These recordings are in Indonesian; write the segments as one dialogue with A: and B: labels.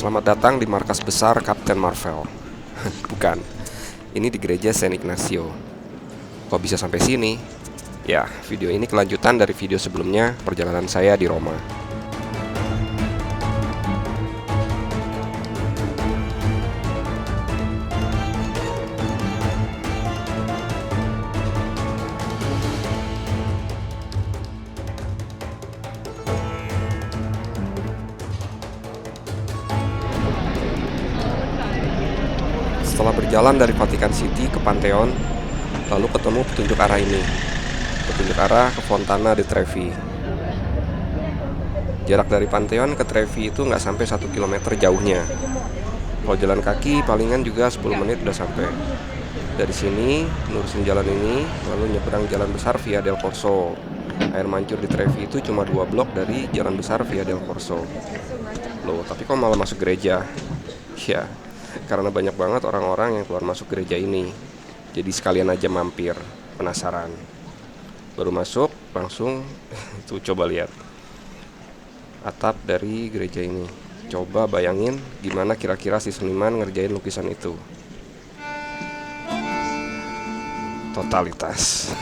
A: Selamat datang di markas besar Kapten Marvel. Bukan, ini di gereja San Ignacio. Kok bisa sampai sini? Ya, video ini kelanjutan dari video sebelumnya, perjalanan saya di Roma. Setelah berjalan dari Vatican City ke Pantheon, lalu ketemu petunjuk arah ini. Petunjuk arah ke Fontana di Trevi. Jarak dari Pantheon ke Trevi itu nggak sampai 1 km jauhnya. Kalau jalan kaki palingan juga 10 menit udah sampai. Dari sini, nerusin jalan ini, lalu nyebrang jalan besar Via del Corso. Air mancur di Trevi itu cuma 2 blok dari jalan besar Via del Corso. Loh, tapi kok malah masuk gereja? Ya, karena banyak banget orang-orang yang keluar masuk gereja ini. Jadi sekalian aja mampir, penasaran. Baru masuk, langsung tuh coba lihat atap dari gereja ini. Coba bayangin gimana kira-kira si seniman ngerjain lukisan itu. Totalitas.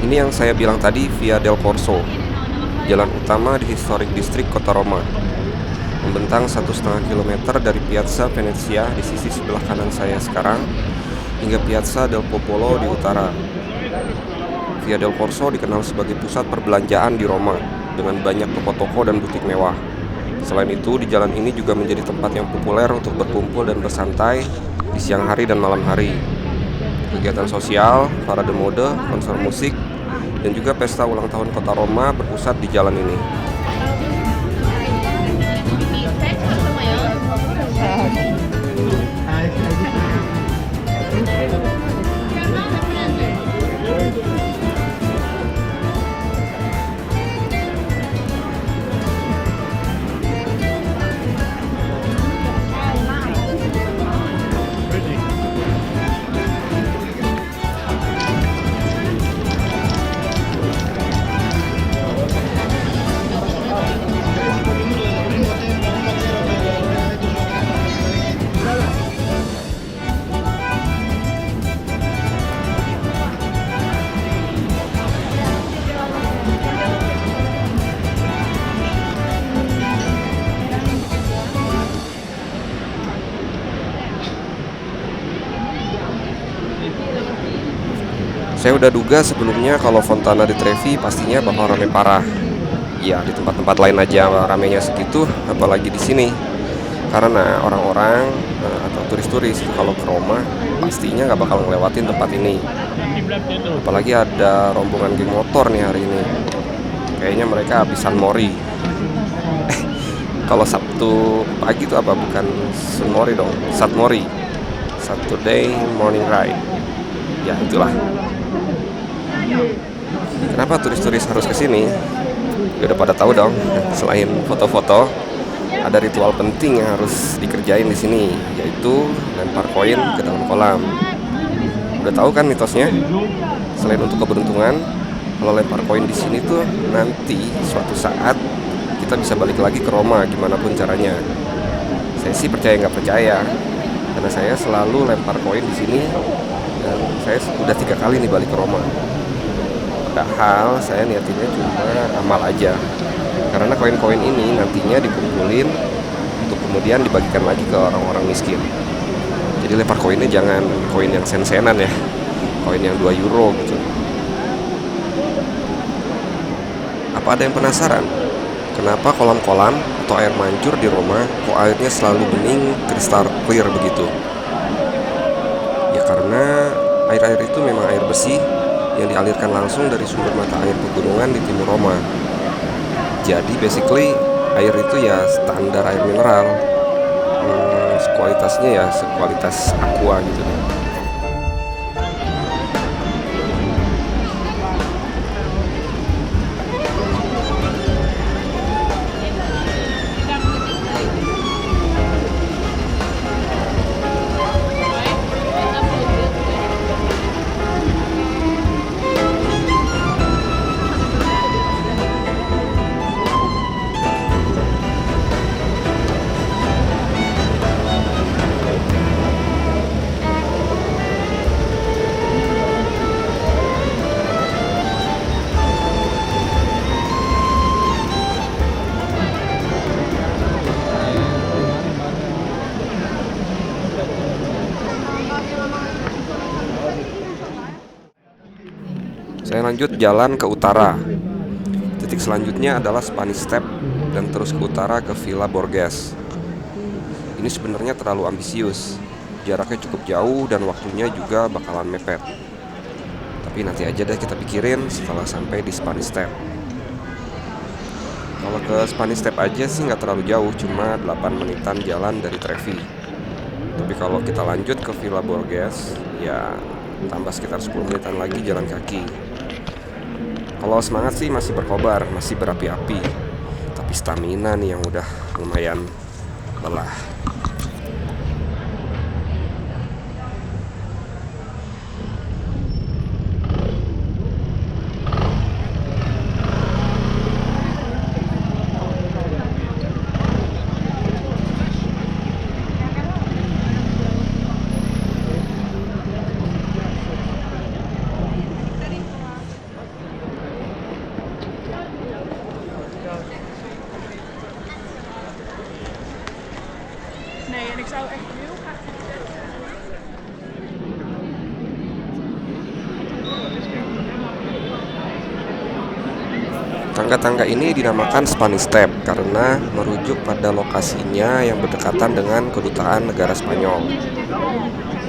A: Ini yang saya bilang tadi, Via del Corso, jalan utama di historic district kota Roma. Membentang 1,5 km dari Piazza Venezia di sisi sebelah kanan saya sekarang, hingga Piazza del Popolo di utara. Via del Corso dikenal sebagai pusat perbelanjaan di Roma, dengan banyak toko-toko dan butik mewah. Selain itu, di jalan ini juga menjadi tempat yang populer untuk berkumpul dan bersantai di siang hari dan malam hari. Kegiatan sosial, parade mode, konser musik, dan juga pesta ulang tahun kota Roma berpusat di jalan ini. Saya udah duga sebelumnya kalau Fontana di Trevi pastinya bakal rame parah. Ya, di tempat-tempat lain aja ramenya segitu, apalagi di sini. Karena orang-orang atau turis-turis kalau ke Roma pastinya nggak bakal ngelewatin tempat ini. Apalagi ada rombongan geng motor nih hari ini. Kayaknya mereka habisan mori. Kalau Sabtu pagi itu apa? Bukan Sunmori dong, Satmori. Saturday morning ride. Ya itulah. Kenapa turis-turis harus kesini? Ya udah pada tahu dong. Selain foto-foto, ada ritual penting yang harus dikerjain di sini, yaitu lempar koin ke dalam kolam. Udah tahu kan mitosnya? Selain untuk keberuntungan, kalau lempar koin di sini tuh nanti suatu saat kita bisa balik lagi ke Roma gimana pun caranya. Saya sih percaya nggak percaya, karena saya selalu lempar koin di sini dan saya udah 3 kali nih balik ke Roma. Padahal saya niatinnya cuma amal aja, karena koin-koin ini nantinya dikumpulin untuk kemudian dibagikan lagi ke orang-orang miskin. Jadi lempar koinnya jangan koin yang sen-senan ya, koin yang 2 euro gitu. Apa ada yang penasaran? Kenapa kolam-kolam atau air mancur di Roma kok airnya selalu bening, kristal clear begitu? Ya karena air-air itu memang air bersih yang dialirkan langsung dari sumber mata air pegunungan di timur Roma. Jadi basically air itu ya standar air mineral. Kualitasnya ya sekualitas aqua gitu deh. Saya lanjut jalan ke utara. Titik selanjutnya adalah Spanish Step dan terus ke utara ke Villa Borges. Ini sebenarnya terlalu ambisius. Jaraknya cukup jauh dan waktunya juga bakalan mepet. Tapi nanti aja deh kita pikirin setelah sampai di Spanish Step. Kalau ke Spanish Step aja sih nggak terlalu jauh, cuma 8 menitan jalan dari Trevi. Tapi kalau kita lanjut ke Villa Borges, ya tambah sekitar 10 menitan lagi jalan kaki. Kalau semangat sih masih berkobar, masih berapi-api. Tapi stamina nih yang udah lumayan lelah.
B: Nee, en ik zou echt heel graag.
A: Tangga-tangga ini dinamakan Spanish Step karena merujuk pada lokasinya yang berdekatan dengan kedutaan negara Spanyol.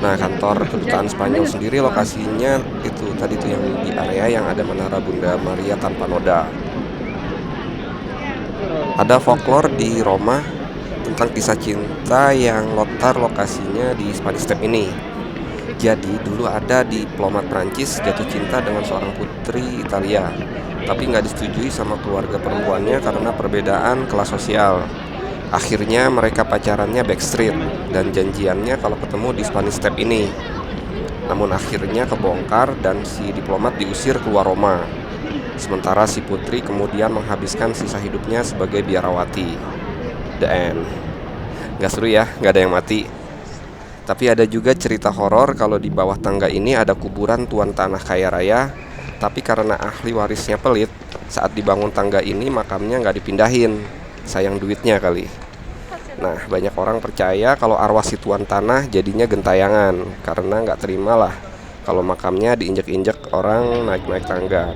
A: Nah, kantor kedutaan Spanyol sendiri lokasinya itu tadi tuh yang di area yang ada Menara Bunda Maria tanpa noda. Ada folklore di Roma tentang kisah cinta yang lontar lokasinya di Spanish Step ini. Jadi dulu ada diplomat Prancis jatuh cinta dengan seorang putri Italia, tapi nggak disetujui sama keluarga perempuannya karena perbedaan kelas sosial. Akhirnya mereka pacarannya backstreet dan janjiannya kalau ketemu di Spanish Step ini. Namun akhirnya kebongkar dan si diplomat diusir keluar Roma. Sementara si putri kemudian menghabiskan sisa hidupnya sebagai biarawati. The end. Nggak seru ya, nggak ada yang mati. Tapi ada juga cerita horor kalau di bawah tangga ini ada kuburan tuan tanah kaya raya. Tapi karena ahli warisnya pelit, saat dibangun tangga ini makamnya nggak dipindahin. Sayang duitnya kali. Nah, banyak orang percaya kalau arwah si tuan tanah jadinya gentayangan karena nggak terima lah kalau makamnya diinjek-injek orang naik-naik tangga.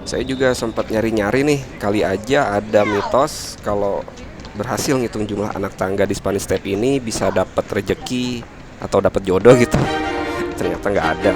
A: Saya juga sempat nyari-nyari nih, kali aja ada mitos kalau berhasil ngitung jumlah anak tangga di Spanish Step ini bisa dapat rejeki atau dapat jodoh gitu. Ternyata nggak ada.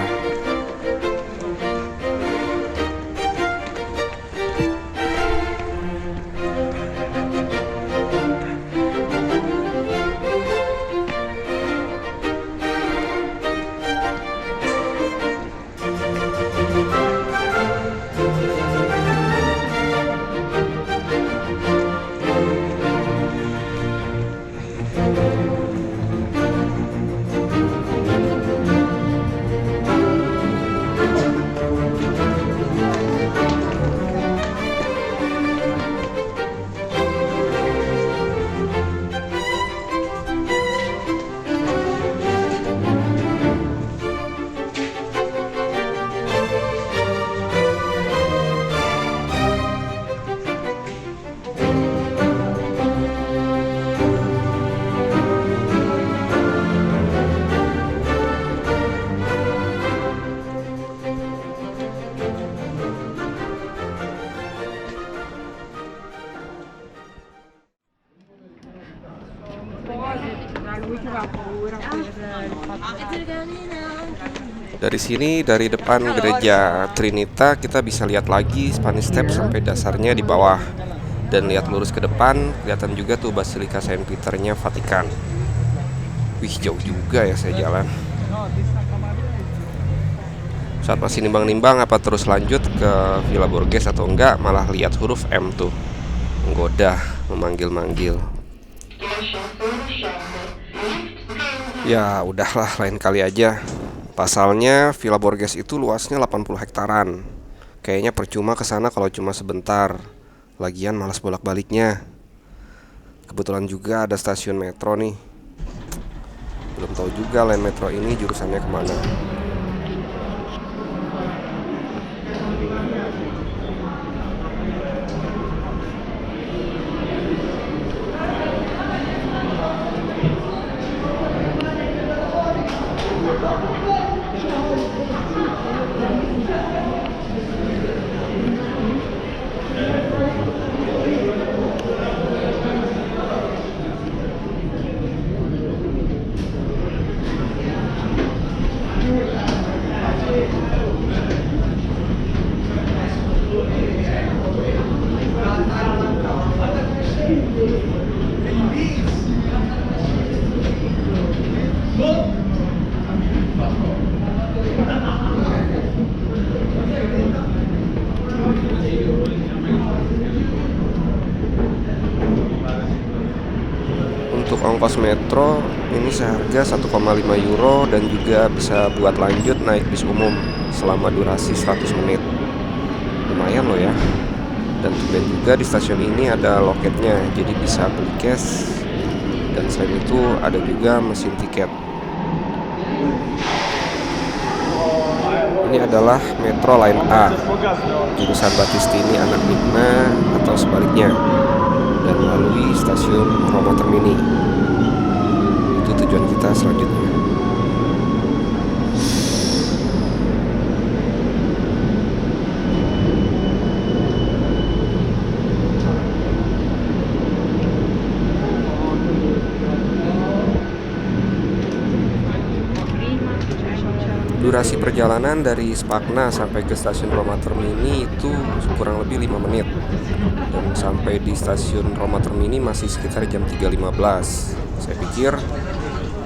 A: Dari sini, dari depan gereja Trinita, kita bisa lihat lagi Spanish Step sampai dasarnya di bawah. Dan lihat lurus ke depan, kelihatan juga tuh Basilika Saint Peter-nya Vatikan. Wih, jauh juga ya saya jalan. Saat masih nimbang-nimbang apa terus lanjut ke Villa Borges atau enggak, malah lihat huruf M tuh, menggoda, memanggil-manggil. Ya udahlah, lain kali aja. Pasalnya Villa Borges itu luasnya 80 hektaran. Kayaknya percuma kesana kalau cuma sebentar. Lagian malas bolak-baliknya. Kebetulan juga ada stasiun metro nih. Belum tahu juga line metro ini jurusannya kemana. ongkos metro ini seharga 1,5 euro dan juga bisa buat lanjut naik bis umum selama durasi 100 menit. Lumayan loh ya. Dan juga di stasiun ini ada loketnya, jadi bisa beli cash. Dan selain itu ada juga mesin tiket. Ini adalah Metro Line A, jurusan Battistini Anak Migna atau sebaliknya, dan melalui stasiun Roma Termini. Itu tujuan kita selanjutnya. Durasi perjalanan dari Spagna sampai ke stasiun Roma Termini itu kurang lebih 5 menit. Dan sampai di stasiun Roma Termini masih sekitar jam 3.15. Saya pikir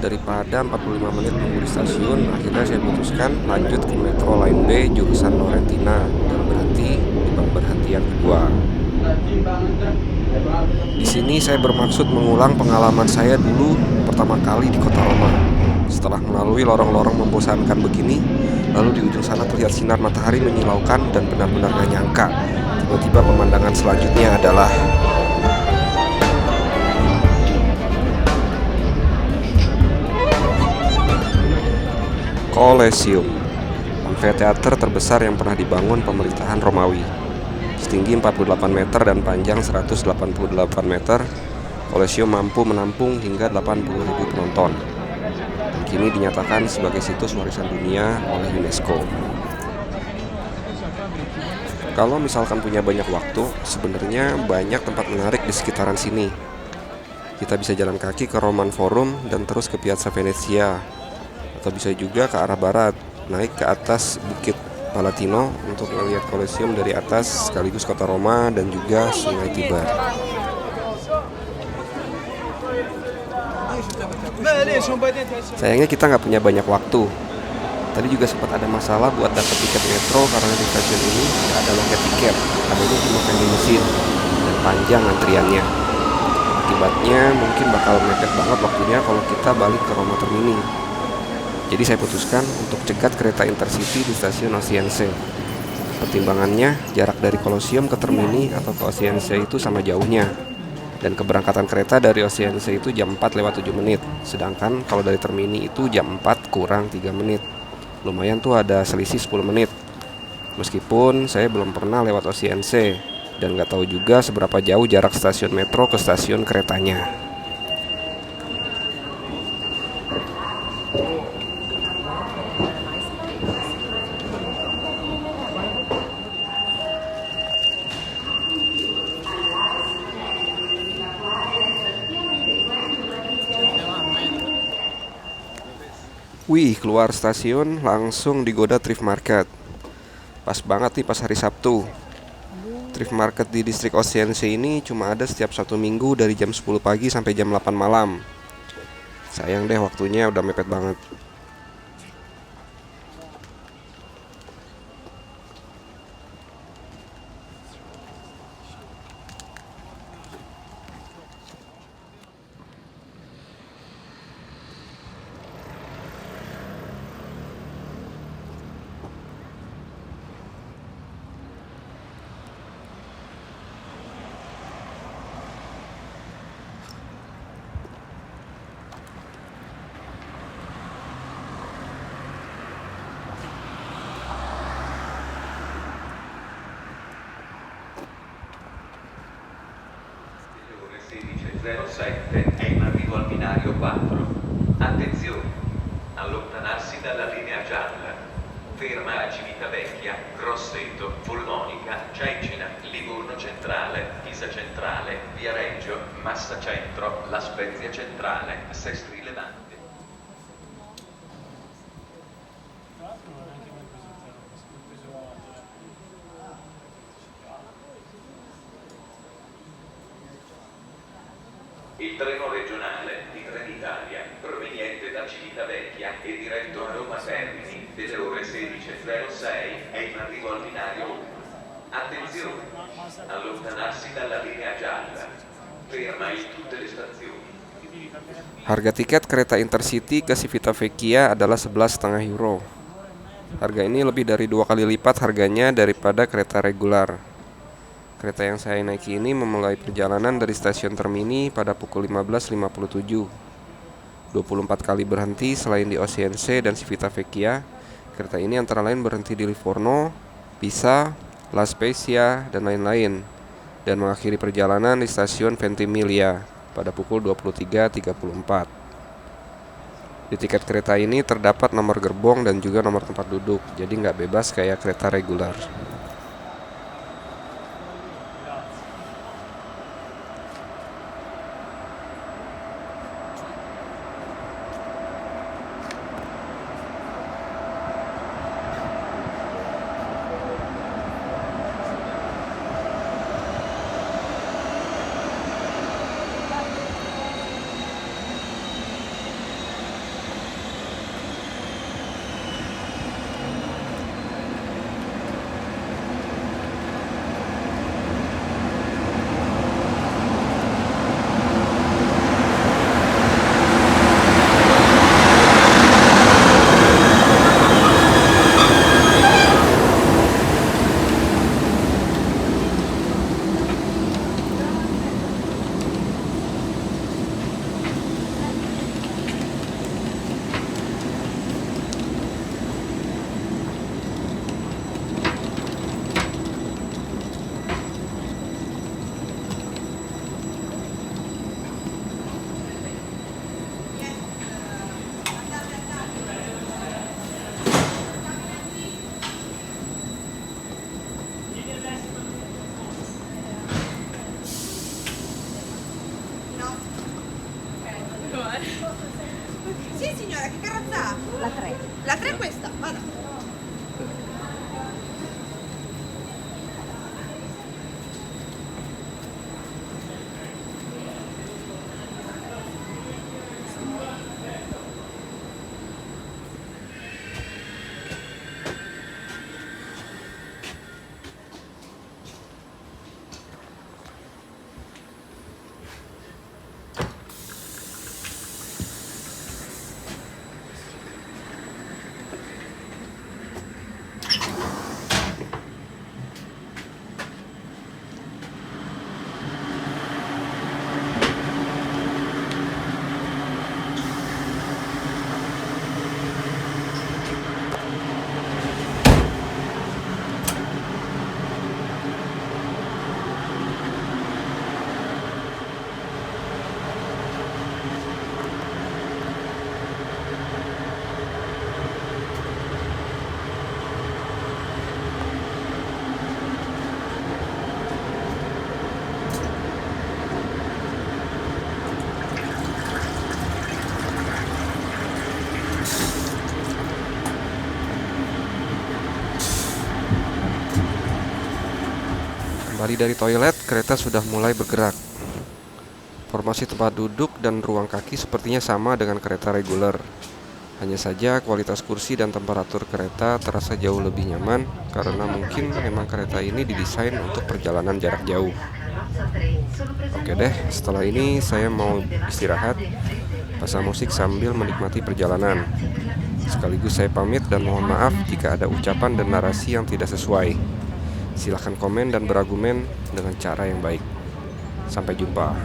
A: daripada 45 menit nunggu di stasiun, akhirnya saya putuskan lanjut ke Metro Line B jurusan Laurentina dan berhenti di pemberhentian kedua. Di sini saya bermaksud mengulang pengalaman saya dulu pertama kali di kota Roma. Setelah melalui lorong-lorong membosankan begini, lalu di ujung sana terlihat sinar matahari menyilaukan dan benar-benar gak nyangka. Tiba-tiba pemandangan selanjutnya adalah Colosseum, amfiteater terbesar yang pernah dibangun pemerintahan Romawi. Setinggi 48 meter dan panjang 188 meter, Colosseum mampu menampung hingga 80.000 penonton. Kini dinyatakan sebagai situs warisan dunia oleh UNESCO. Kalau misalkan punya banyak waktu, sebenarnya banyak tempat menarik di sekitaran sini. Kita bisa jalan kaki ke Roman Forum dan terus ke Piazza Venezia, atau bisa juga ke arah barat, naik ke atas Bukit Palatino untuk melihat Colosseum dari atas, sekaligus kota Roma dan juga Sungai Tiber. Sayangnya kita nggak punya banyak waktu. Tadi juga sempat ada masalah buat dapat tiket metro karena di stasiun ini nggak ada loket tiket, adanya cuma vending mesin dan panjang antriannya. Akibatnya mungkin bakal mepet banget waktunya kalau kita balik ke Roma Termini. Jadi saya putuskan untuk cegat kereta Intercity di stasiun Ostiense. Pertimbangannya, jarak dari Colosseum ke Termini atau ke Ostiense itu sama jauhnya. Dan keberangkatan kereta dari Ostiense itu jam 4:07, sedangkan kalau dari Termini itu jam 4 kurang 3 menit. Lumayan tuh ada selisih 10 menit. Meskipun saya belum pernah lewat Ostiense dan gak tahu juga seberapa jauh jarak stasiun metro ke stasiun keretanya. Wih, keluar stasiun langsung digoda thrift market. Pas banget nih pas hari Sabtu. Thrift market di distrik Ostiense ini cuma ada setiap 1 minggu dari jam 10 pagi sampai jam 8 malam. Sayang deh waktunya udah mepet banget.
C: Ore 16:07 è in arrivo al binario 4. Attenzione! Allontanarsi dalla linea gialla. Ferma a Civitavecchia, Grosseto, Fulmonica, Cecina, Livorno Centrale, Pisa Centrale, Viareggio, Massa Centro, La Spezia Centrale, Sestri Levante. Il treno regionale di Trenitalia, proveniente da Civitavecchia e diretto a Roma Termini, delle ore 16:06, è in arrivo al binario 1. Attenzione! Allontanarsi dalla linea gialla. Ferma in tutte le stazioni.
A: Harga tiket kereta Intercity ke Civitavecchia adalah 11,5 euro. Harga ini lebih dari 2 kali lipat harganya daripada kereta reguler. Kereta yang saya naiki ini memulai perjalanan dari stasiun Termini pada pukul 15.57. 24 kali berhenti selain di Ocense dan Civitavecchia. Kereta ini antara lain berhenti di Livorno, Pisa, La Spezia, dan lain-lain, dan mengakhiri perjalanan di stasiun Ventimiglia pada pukul 23.34. Di tiket kereta ini terdapat nomor gerbong dan juga nomor tempat duduk, jadi nggak bebas kayak kereta reguler.
D: Sì signora, che carrozza ha? La 3. La 3 è questa? Vada.
A: Kembali dari toilet, kereta sudah mulai bergerak. Formasi tempat duduk dan ruang kaki sepertinya sama dengan kereta reguler. Hanya saja kualitas kursi dan temperatur kereta terasa jauh lebih nyaman karena mungkin memang kereta ini didesain untuk perjalanan jarak jauh. Oke deh, setelah ini saya mau istirahat, pasang musik sambil menikmati perjalanan. Sekaligus saya pamit dan mohon maaf jika ada ucapan dan narasi yang tidak sesuai. Silahkan komen dan berargumen dengan cara yang baik. Sampai jumpa.